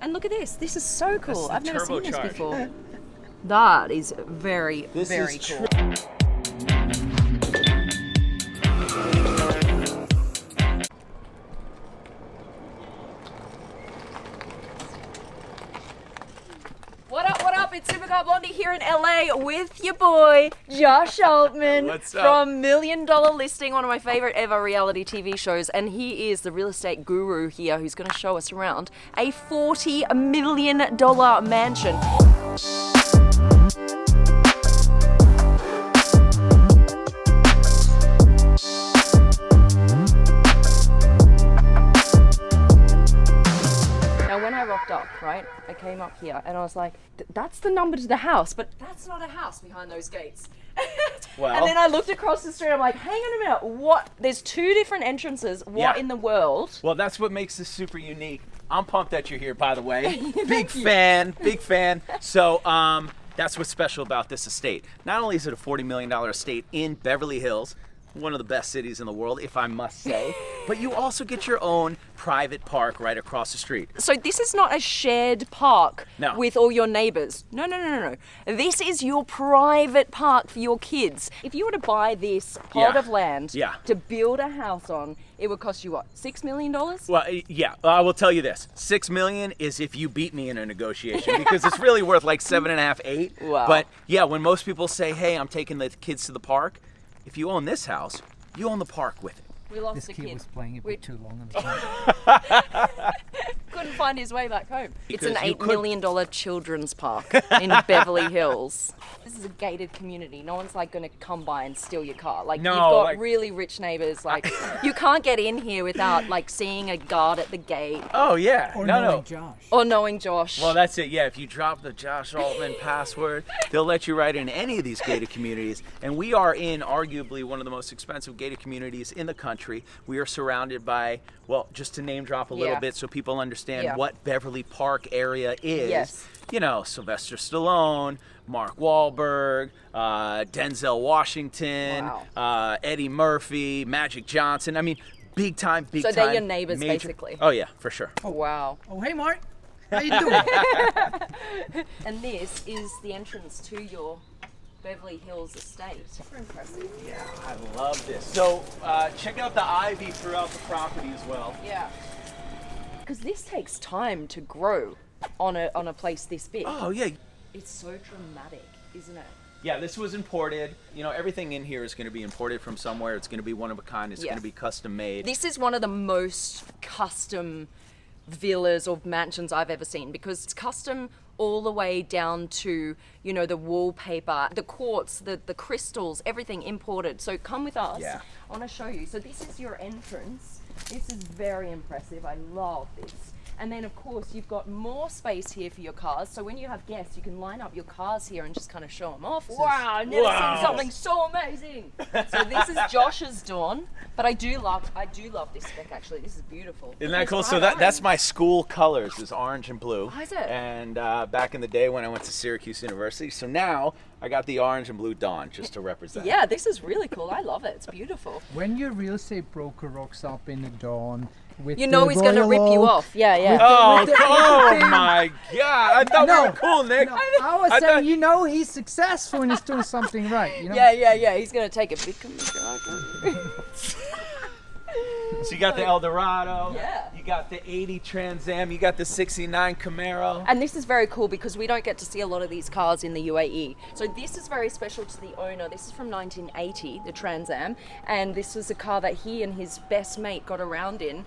And look at this. This is so cool. I've never seen this turbocharged. before. That is very, very cool. What up, what up? It's Supercar Blondie here in LA with your boy, Josh Altman. What's up? From Million Dollar Listing, one of my favorite ever reality TV shows. And he is the real estate guru here who's going to show us around a $40 million mansion. When I rocked up, right, I came up here and I was like, that's the number to the house, but that's not a house behind those gates. Well, and then I looked across the street, I'm like, hang on a minute, what? There's two different entrances, what in the world? Well, that's what makes this super unique. I'm pumped that you're here, by the way. Big fan. So, that's what's special about this estate. Not only is it a $40 million estate in Beverly Hills, one of the best cities in the world, if I must say, but you also get your own private park right across the street. So this is not a shared park No. with all your neighbors. No. This is your private park for your kids. If you were to buy this plot of land to build a house on, it would cost you what, $6 million? Well, yeah, I will tell you this. $6 million is if you beat me in a negotiation, because it's really worth like 7.5, 8. Wow. But yeah, when most people say, hey, I'm taking the kids to the park, if you own this house, you own the park with it. We lost This the kid kid. was playing a bit too long on the phone. Couldn't find his way back home. It's Because an you $8 million children's park in Beverly Hills. This is a gated community. No one's like going to come by and steal your car. Like No, you've got like- really rich neighbors. Like you can't get in here without like seeing a guard at the gate Oh, yeah. Or no. knowing Josh. or knowing Josh. Well, that's it. Yeah, if you drop the Josh Altman password, they'll let you right in any of these gated communities. And we are in arguably one of the most expensive gated communities in the country. We are surrounded by, well, just to name drop a little bit so people understand what Beverly Park area is. Yes. You know, Sylvester Stallone, Mark Wahlberg, Denzel Washington, Eddie Murphy, Magic Johnson. I mean, big time. So they're your neighbors, basically. Oh, yeah, for sure. Oh, wow. Oh, hey, Mark. How you doing? And this is the entrance to your Beverly Hills estate. Super impressive. Yeah, I love this. So check out the ivy throughout the property as well. Yeah. Because this takes time to grow on a place this big. Oh, yeah. It's so dramatic, isn't it? Yeah, this was imported. You know, everything in here is going to be imported from somewhere. It's going to be one of a kind. It's going to be custom made. This is one of the most custom villas or mansions I've ever seen because it's custom all the way down to, you know, the wallpaper, the quartz, the crystals, everything imported. So come with us. Yeah. I want to show you. So this is your entrance. This is very impressive. I love this. And then, of course, you've got more space here for your cars. So when you have guests, you can line up your cars here and just kind of show them off. Wow, I've never seen something so amazing. So this is Josh's Dawn. But I do love this spec, actually. This is beautiful. Isn't that It's cool? So bright that's orange. my school colors is orange and blue. Oh, is it? And back in the day when I went to Syracuse University. So now I got the orange and blue Dawn just to represent. Yeah, this is really cool. I love it. It's beautiful. When your real estate broker rocks up in the dawn with You know the he's going to royal rip you oak, off. Yeah, yeah. Oh my God! I thought we No. were cool, Nick. No, I was saying, you know he's successful when he's doing something right. You know? Yeah. He's going to take a big So you got the Eldorado. Yeah. You got the 80 Trans Am. You got the 69 Camaro. And this is very cool because we don't get to see a lot of these cars in the UAE. So this is very special to the owner. This is from 1980, the Trans Am. And this was a car that he and his best mate got around in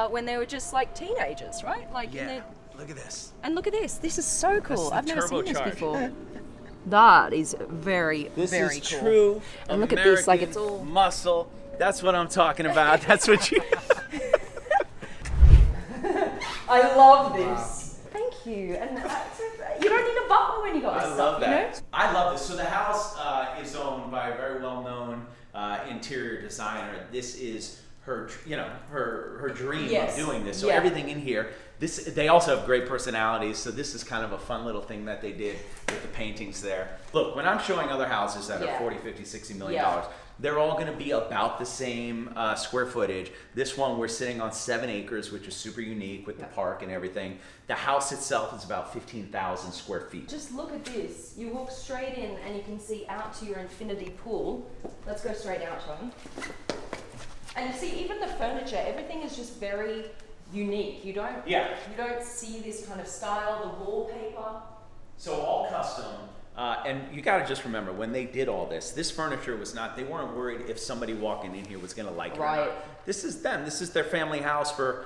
when they were just like teenagers, right? Like in Yeah. their... Look at this. And look at this. This is so cool. the I've never seen this turbocharged. before. That is very, This very is cool. true. And look at this, like it's American all... muscle. That's what I'm talking about. That's what you. I love this. Thank you. And you don't need a butler when you got this I stuff, love you know? that. I love this. So the house is owned by a very well-known interior designer. This is her dream Yes. of doing this. So Yeah. everything in here. They also have great personalities, so this is kind of a fun little thing that they did with the paintings there. Look, when I'm showing other houses that Yeah. are 40, 50, 60 million Yeah. dollars, they're all going to be about the same square footage. This one, we're sitting on 7 acres, which is super unique with the park and everything. The house itself is about 15,000 square feet. Just look at this. You walk straight in and you can see out to your infinity pool. Let's go straight out, Tom. And you see, even the furniture, everything is just very unique. You don't see this kind of style, the wallpaper. So all custom. And you got to just remember, when they did all this, this furniture was not, they weren't worried if somebody walking in here was going to like it or not. This is them. This is their family house for,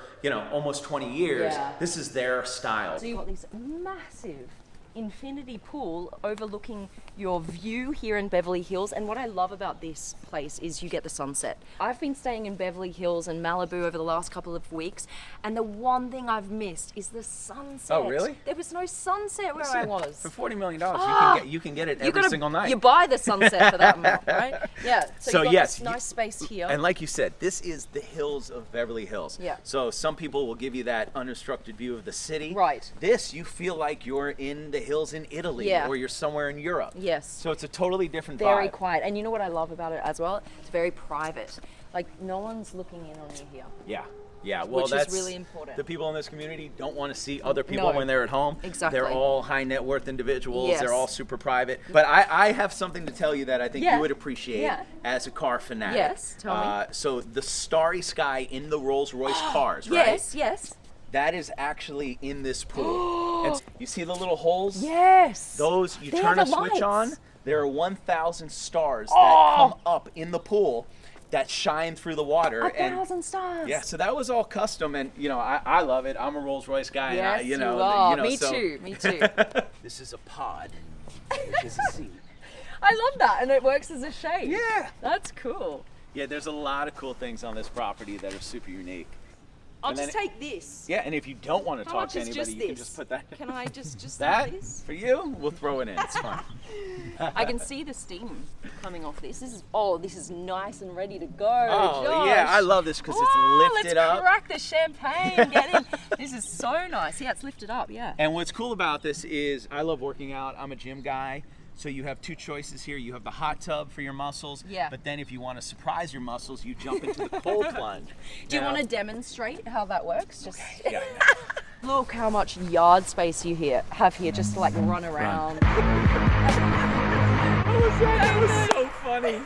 almost 20 years. Yeah. This is their style. So you've got this massive infinity pool overlooking your view here in Beverly Hills. And what I love about this place is you get the sunset. I've been staying in Beverly Hills and Malibu over the last couple of weeks, and the one thing I've missed is the sunset. Oh, really? There was no sunset where I was. For $40 million, you can get it You every gotta- single night. You buy the sunset for that amount, right? Yeah. So you've got yes, this nice space here. And like you said, this is the hills of Beverly Hills. Yeah. So some people will give you that unobstructed view of the city. Right. This, you feel like you're in the hills in Italy, Yeah. or you're somewhere in Europe. Yes. So it's a totally different Very vibe. quiet. And you know what I love about it as well? It's very private. Like, no one's looking in on you here. Yeah. Yeah, well, Which is that's really important. The people in this community don't want to see other people No. when they're at home. Exactly. They're all high net worth individuals. Yes. They're all super private. But I have something to tell you that I think Yeah. you would appreciate Yeah. as a car fanatic. Yes, tell me. So the starry sky in the Rolls Royce cars, right? Yes, yes. That is actually in this pool. And you see the little holes? Yes. Those, you They turn have a the switch lights. on, there are 1,000 stars that come up in the pool that shine through the water. 1,000 stars. Yeah, so that was all custom, and I love it. I'm a Rolls Royce guy. Yes, and you are. Me so- too. Me too. This is a pod, which is a seat. I love that, and it works as a shade. Yeah. That's cool. Yeah, there's a lot of cool things on this property that are super unique. I'll And then just take this. Yeah, and if you don't want to How talk much to is anybody, just you can this? just put that. Can I just that have this? for you? We'll throw it in. It's fine. I can see the steam coming off this. This is nice and ready to go. Oh Josh. yeah, I love this because it's Oh, lifted let's up. crack the champagne. Get in. This is so nice. Yeah, it's lifted up. Yeah. And what's cool about this is I love working out. I'm a gym guy. So you have two choices here. You have the hot tub for your muscles. Yeah. But then if you want to surprise your muscles, you jump into the cold plunge. Do you Now- want to demonstrate how that works? Just Yeah. look how much yard space you have here just to like run around. That was so funny.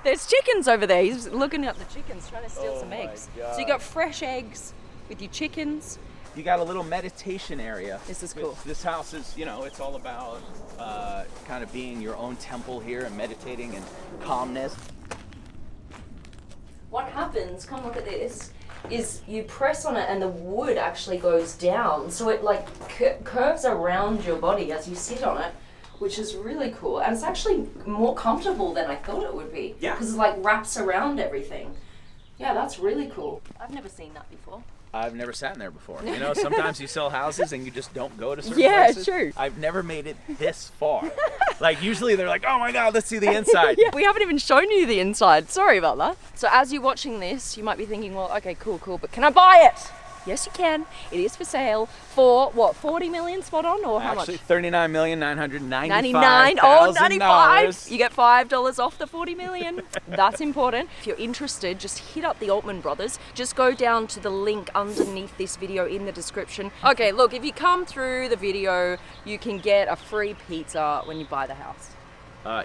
There's chickens over there. He's looking at the chickens, trying to steal Oh some my eggs. God. So you got fresh eggs with your chickens. You got a little meditation area. This is cool. This house is, it's all about kind of being your own temple here and meditating and calmness. What happens, come look at this, is you press on it and the wood actually goes down. So it like curves around your body as you sit on it, which is really cool. And it's actually more comfortable than I thought it would be. Yeah. Because it like wraps around everything. Yeah, that's really cool. I've never seen that before. I've never sat in there before. Sometimes you sell houses and you just don't go to certain Yeah, places. true. I've never made it this far. Like usually they're like, oh my God, let's see the inside. Yeah, we haven't even shown you the inside. Sorry about that. So as you're watching this, you might be thinking, well, okay, cool, but can I buy it? Yes, you can. It is for sale for what, 40 million spot on, or how Actually, much? $39,995,000. 99. Oh, 95. You get $5 off the 40 million. That's important. If you're interested, just hit up the Altman brothers. Just go down to the link underneath this video in the description. Okay, look, if you come through the video, you can get a free pizza when you buy the house.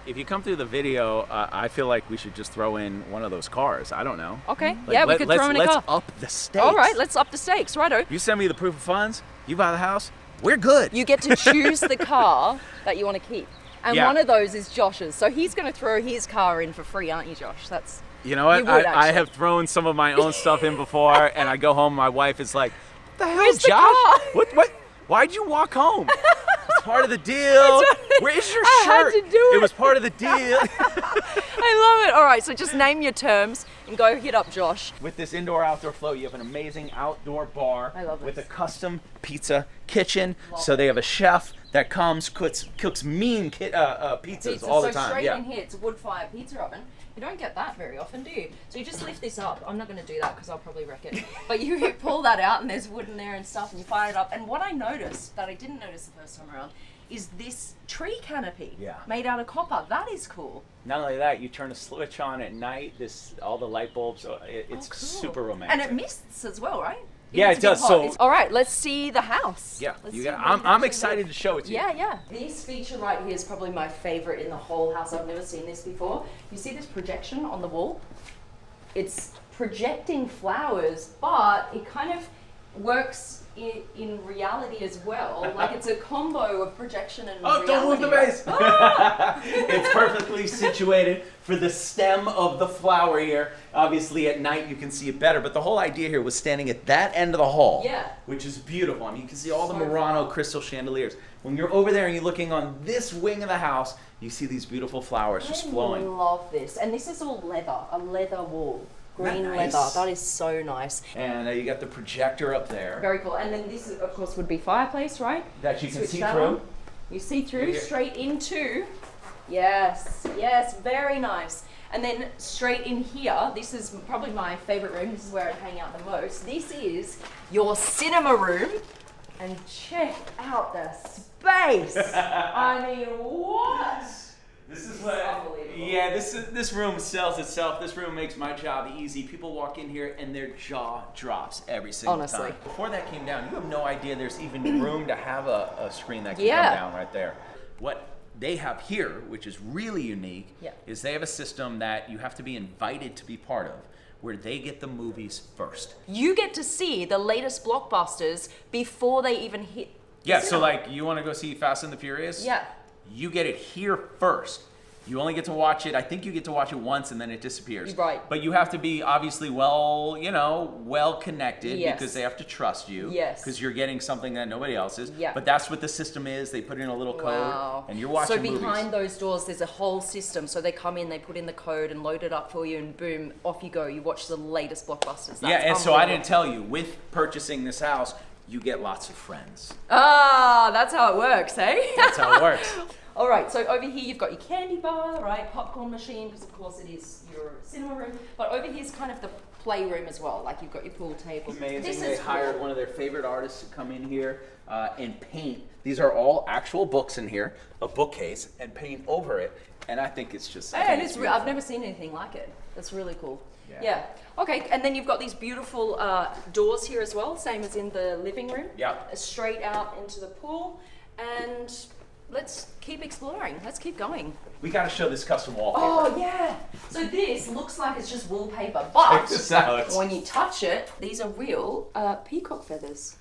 If you come through the video, I feel like we should just throw in one of those cars. I don't know. Okay, Like, yeah, we could throw in a let's car. up the stakes. All right, let's up the stakes, righto. You send me the proof of funds, you buy the house, we're good. You get to choose the car that you want to keep. And Yeah. one of those is Josh's. So he's going to throw his car in for free, aren't you, Josh? That's You know what? You would, I actually. have thrown some of my own stuff in before, and I go home, my wife is like, what the hell, Where's the Josh? car?" What? Why'd you walk home? It's part of the deal. Where's your I had shirt? to do it. It was part of the deal. I love it. All right, so just name your terms and go hit up Josh. With this indoor-outdoor flow, you have an amazing outdoor bar I love with a this. custom pizza kitchen. So they have a chef that comes, cooks mean pizzas all the So time. straight Yeah. in here, it's a wood fire pizza oven. You don't get that very often, do you? So you just lift this up. I'm not going to do that because I'll probably wreck it. But you pull that out and there's wood in there and stuff and you fire it up. And what I noticed that I didn't notice the first time around is this tree canopy made out of copper. That is cool. Not only that, you turn a switch on at night. All the light bulbs. It's cool. super romantic. And it mists as well, right? Yeah, it does. So, all right, let's see the house. Yeah, I'm excited to show it to you. Yeah. This feature right here is probably my favorite in the whole house. I've never seen this before. You see this projection on the wall? It's projecting flowers, but it kind of works in reality as well. Like it's a combo of projection and reality. Don't move the vase! It's perfectly situated for the stem of the flower here. Obviously at night you can see it better, but the whole idea here was standing at that end of the hall, which is beautiful. I mean, you can see all the Murano crystal chandeliers. When you're over there and you're looking on this wing of the house, you see these beautiful flowers just flowing. I love this. And this is all leather, a leather wall. Green leather. That is so nice. And you got the projector up there. Very cool. And then this, of course, would be fireplace, right? That you can see through. You see through straight into. Yes, very nice. And then straight in here, this is probably my favorite room. This is where I hang out the most. This is your cinema room. And check out the space. I mean, what? This is what, this room sells itself. This room makes my job easy. People walk in here and their jaw drops every single time. Before that came down, you have no idea there's even room to have a screen that can come down right there. What they have here, which is really unique, is they have a system that you have to be invited to be part of, where they get the movies first. You get to see the latest blockbusters before they even hit. Yeah, so like you want to go see Fast and the Furious? Yeah. You get it here first. You only get to watch it, I think you get to watch it once and then it disappears. Right. But you have to be obviously well connected because they have to trust you. Yes. Because you're getting something that nobody else is. Yeah. But that's what the system is. They put in a little code and you're watching movies. So behind those doors, there's a whole system. So they come in, they put in the code and load it up for you and boom, off you go. You watch the latest blockbusters. That's and so I didn't tell you, with purchasing this house, you get lots of friends. Ah, that's how it works, eh? That's how it works. All right, so over here you've got your candy bar, right? Popcorn machine, because of course it is your cinema room. But over here's kind of the playroom as well. Like you've got your pool table. Amazing. They hired one of their favorite artists to come in here and paint. These are all actual books in here, a bookcase, and paint over it. And I think it's just. I've never seen anything like it. That's really cool. Yeah. Okay, and then you've got these beautiful doors here as well, same as in the living room. Yeah. Straight out into the pool, and let's keep exploring. Let's keep going. We got to show this custom wallpaper. Oh yeah. So this looks like it's just wallpaper, but check this out. When you touch it, these are real peacock feathers.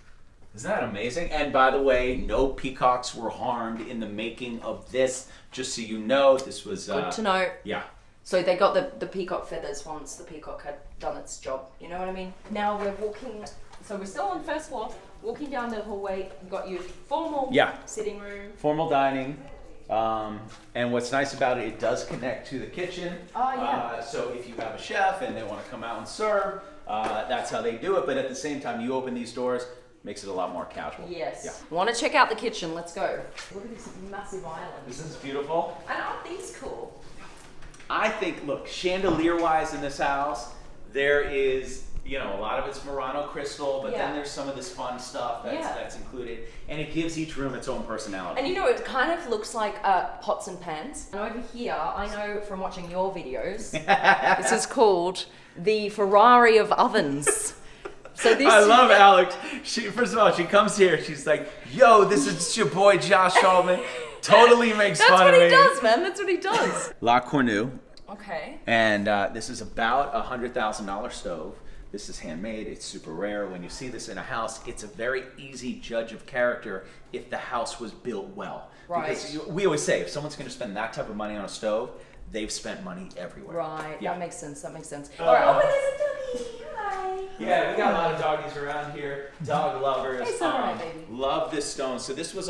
Isn't that amazing? And by the way, no peacocks were harmed in the making of this. Just so you know, this was good to know. Yeah. So they got the peacock feathers once the peacock had done its job. You know what I mean? Now we're walking. So we're still on the first floor. Walking down the hallway, you've got your formal sitting room. Formal dining. And what's nice about it, it does connect to the kitchen. Oh, yeah. So if you have a chef and they want to come out and serve, that's how they do it. But at the same time, you open these doors, makes it a lot more casual. Yes. Yeah. Want to check out the kitchen? Let's go. Look at this massive island. Isn't this beautiful? And aren't these cool? I think, look, chandelier-wise in this house, there is, a lot of it's Murano crystal, but then there's some of this fun stuff that's included, and it gives each room its own personality. And it kind of looks like pots and pans. And over here, I know from watching your videos, this is called the Ferrari of ovens. So this I love Alex. First of all, she comes here, she's like, yo, this is your boy Josh Shulman. Totally makes fun of me. That's what he does, man. That's what he does. La Cornue. Okay. And this is about a $100,000 stove. This is handmade. It's super rare. When you see this in a house, it's a very easy judge of character if the house was built well. Right. Because we always say, if someone's going to spend that type of money on a stove, they've spent money everywhere. Right. Yeah. That makes sense. All right. Oh, there's a doggy. Hi. Yeah, we got a lot of doggies around here. Dog lovers. It's all right, baby. Love this stone. So this was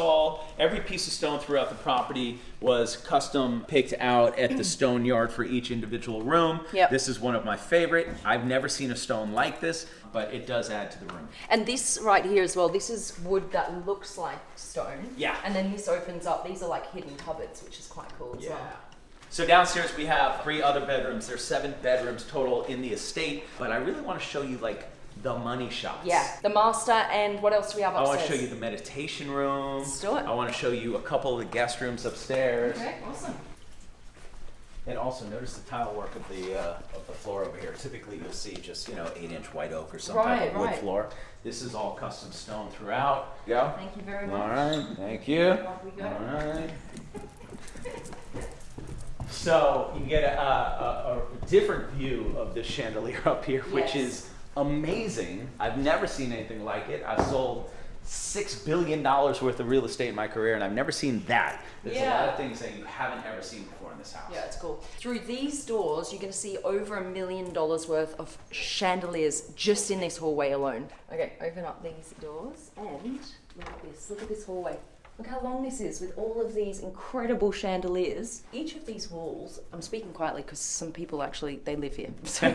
every piece of stone throughout the property was custom picked out at the stone yard for each individual room. Yep. This is one of my favorite. I've never seen a stone like this, but it does add to the room. And this right here as well, this is wood that looks like stone. Yeah. And then this opens up. These are like hidden cupboards, which is quite cool as well. So downstairs we have 3 other bedrooms. There's 7 bedrooms total in the estate, but I really want to show you like the money shots. Yeah, the master, and what else do we have upstairs? I want to show you the meditation room. Let's do it. I want to show you a couple of the guest rooms upstairs. Okay, awesome. And also notice the tile work of the floor over here. Typically you'll see just 8-inch white oak or some type of wood floor. This is all custom stone throughout. Go. Thank you very much. All right, thank you. Off we go. All right. So you can get a different view of this chandelier up here, which is amazing. I've never seen anything like it. I've sold $6 billion worth of real estate in my career, and I've never seen that. There's a lot of things that you haven't ever seen before in this house. Yeah, it's cool. Through these doors, you're going to see over $1 million worth of chandeliers just in this hallway alone. Okay, open up these doors and look at this. Look at this hallway. Look how long this is with all of these incredible chandeliers. Each of these walls, I'm speaking quietly because some people actually, they live here. So,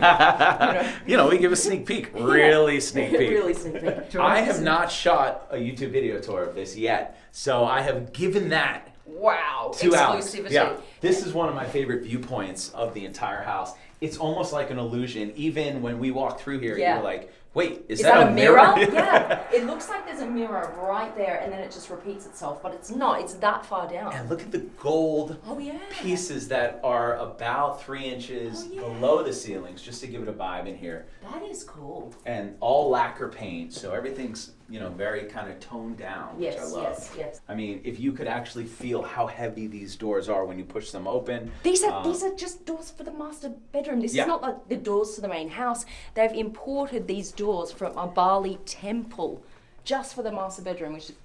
we give a sneak peek. Really sneak peek. Really sneak peek. I have not shot a YouTube video tour of this yet, so I have given that wow, 2 hours. Exclusivity. Yeah. This is one of my favorite viewpoints of the entire house. It's almost like an illusion. Even when we walk through here, you're like, wait, is that a mirror? Yeah, it looks like there's a mirror right there, and then it just repeats itself, but it's not. It's that far down. And look at the gold pieces that are about 3 inches below the ceilings, just to give it a vibe in here. That is cool. And all lacquer paint, so everything's very kind of toned down, which I love. Yes. I mean, if you could actually feel how heavy these doors are when you push them open. These are just doors for the master bedroom. This is not like the doors to the main house. They've imported these doors from a Bali temple just for the master bedroom, which is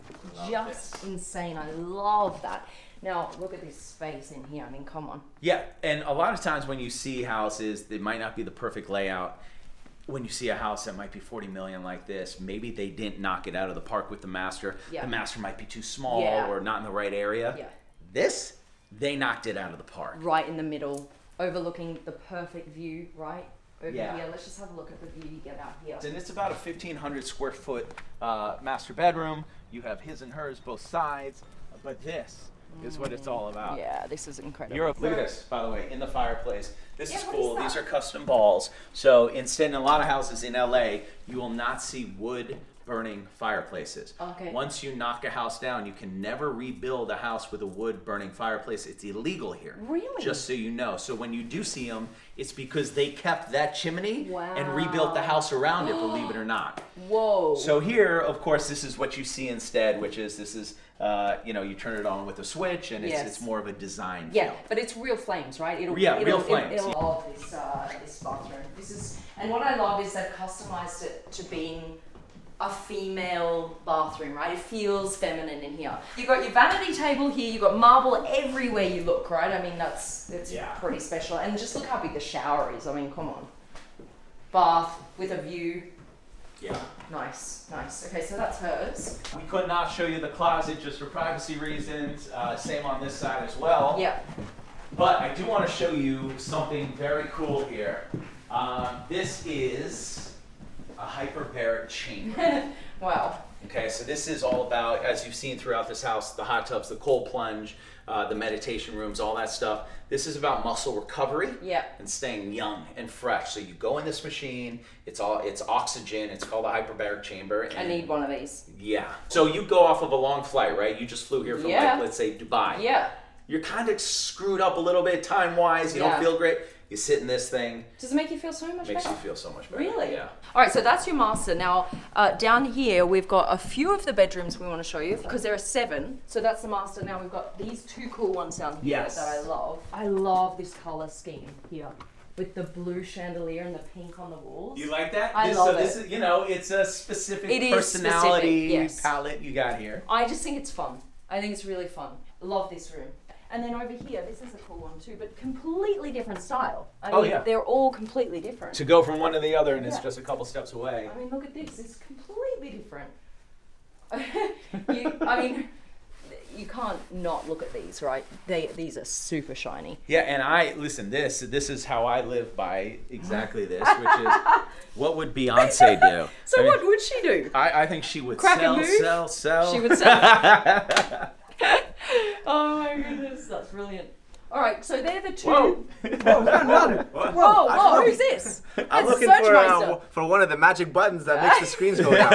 just insane. I love that. Now, look at this space in here. I mean, come on. Yeah, and a lot of times when you see houses, they might not be the perfect layout. When you see a house that might be 40 million like this, maybe they didn't knock it out of the park with the master. The master might be too small or not in the right area. This, they knocked it out of the park. Right in the middle, overlooking the perfect view, right? Over here. Let's just have a look at the view you get out here. And it's about a 1,500 square foot master bedroom. You have his and hers both sides, but this is what it's all about. Yeah, this is incredible. Look at this, by the way, in the fireplace. This is cool. Is These are custom balls. So instead, in a lot of houses in LA, you will not see wood burning fireplaces. Okay. Once you knock a house down, you can never rebuild a house with a wood burning fireplace. It's illegal here. Really? Just so you know. So when you do see them, it's because they kept that chimney and rebuilt the house around it, believe it or not. Whoa. So here, of course, this is what you see instead, which is you turn it on with a switch, and it's more of a design feel. But it's real flames, right? Real flames. It'll love this bathroom. And what I love is they've customized it to being a female bathroom, right? It feels feminine in here. You've got your vanity table here, you've got marble everywhere you look, right? I mean, it's pretty special. And just look how big the shower is. I mean, come on. Bath with a view. Yeah. Nice. Okay, so that's hers. We could not show you the closet just for privacy reasons. Same on this side as well. Yeah. But I do want to show you something very cool here. This is a hyperbaric chamber. Wow. Okay, so this is all about, as you've seen throughout this house, the hot tubs, the cold plunge, the meditation rooms, all that stuff. This is about muscle recovery and staying young and fresh. So you go in this machine, it's oxygen, it's called a hyperbaric chamber. I need one of these. Yeah. So you go off of a long flight, right? You just flew here from let's say Dubai. Yeah. You're kind of screwed up a little bit time-wise. You don't feel great. You sit in this thing. Does it make you feel so much better? Makes you feel so much better. Really? Yeah. All right, so that's your master. Now, down here, we've got a few of the bedrooms we want to show you because there are 7. So that's the master. Now we've got these 2 cool ones down here that I love. I love this color scheme here with the blue chandelier and the pink on the walls. You like that? I love it. This is, it's a specific personality palette you got here. I just think it's fun. I think it's really fun. Love this room. And then over here, this is a cool one too, but completely different style. I mean, they're all completely different. To go from one to the other, and it's just a couple steps away. I mean, look at this. It's completely different. You can't not look at these, right? These are super shiny. Yeah, and this is how I live by exactly this, which is, what would Beyonce do? So what would she do? I think she would sell. She would sell. Oh my goodness, that's brilliant. All right, so they're the two. Whoa! Whoa, who's this? I'm That's looking Searchmeister. for one of the magic buttons that makes the screens go down.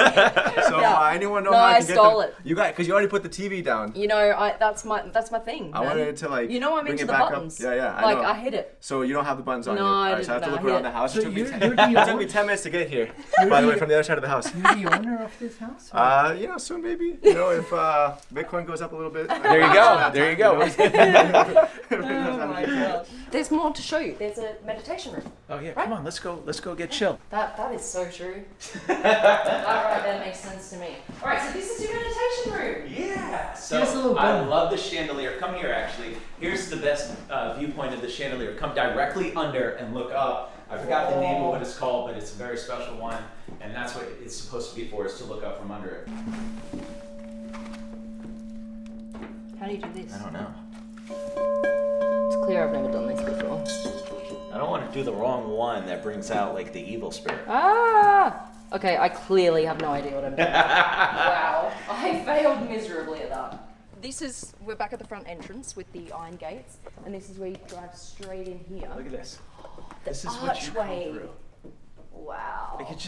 So anyone know No, how I to get stole them? it. You got because you already put the TV down. You know, that's my thing. I man. wanted to like. You know, I'm bring into it the back buttons. Up. Yeah, Like I know. I hit it. So you don't have the buttons on No, you. I Alright, so I have to didn't. look No, I around the hit house. So It took me you're 10 the it took owner? me 10 minutes to get here. By the way, from the other side of the house. You're the owner of this house? You know, soon maybe. You know, if Bitcoin goes up a little bit. There you go. There you go. Oh my god. There's more to show you. There's a meditation room. Oh yeah, come on, let's go get chill. That is so true. That right there makes sense to me. All right, so this is your meditation room. Yeah. So Give us a little I demo. love the chandelier. Come here, actually. Here's the best viewpoint of the chandelier. Come directly under and look up. I forgot the name of what it's called, but it's a very special one, and that's what it's supposed to be for, is to look up from under it. How do you do this? I don't know. It's clear I've never done this before. I don't want to do the wrong one that brings out like the evil spirit. Ah! Okay, I clearly have no idea what I'm doing. Wow, I failed miserably at that. We're back at the front entrance with the iron gates, and this is where you drive straight in here. Look at this. The This is what you archway. come through. Wow. Like it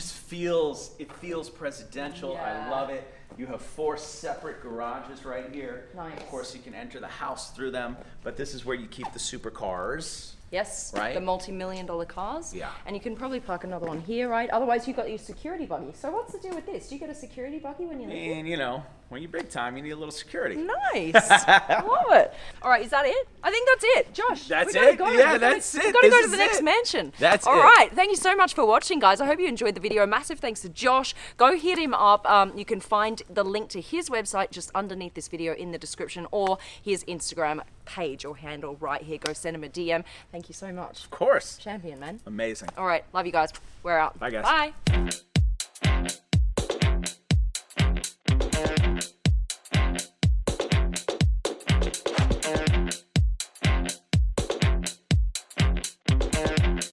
feels presidential. Yeah. I love it. You have 4 separate garages right here. Nice. Of course, you can enter the house through them, but this is where you keep the supercars. Yes, Right? the multi-million-dollar cars. Yeah. And you can probably park another one here, right? Otherwise, you've got your security buggy. So what's the deal with this? Do you get a security buggy when you live here? And you know, when you're big time, you need a little security. Nice. I love it. All right, is that it? I think that's it. Josh, That's we gotta it? go. Yeah, We that's it. We've got to This go to is the next it. mansion. That's All it. right. Thank you so much for watching, guys. I hope you enjoyed the video. Massive thanks to Josh. Go hit him up. You can find the link to his website just underneath this video in the description, or his Instagram page or handle right here. Go send him a DM. Thank you so much. Of course. Champion, man. Amazing. All right. Love you guys. We're out. Bye, guys. Bye.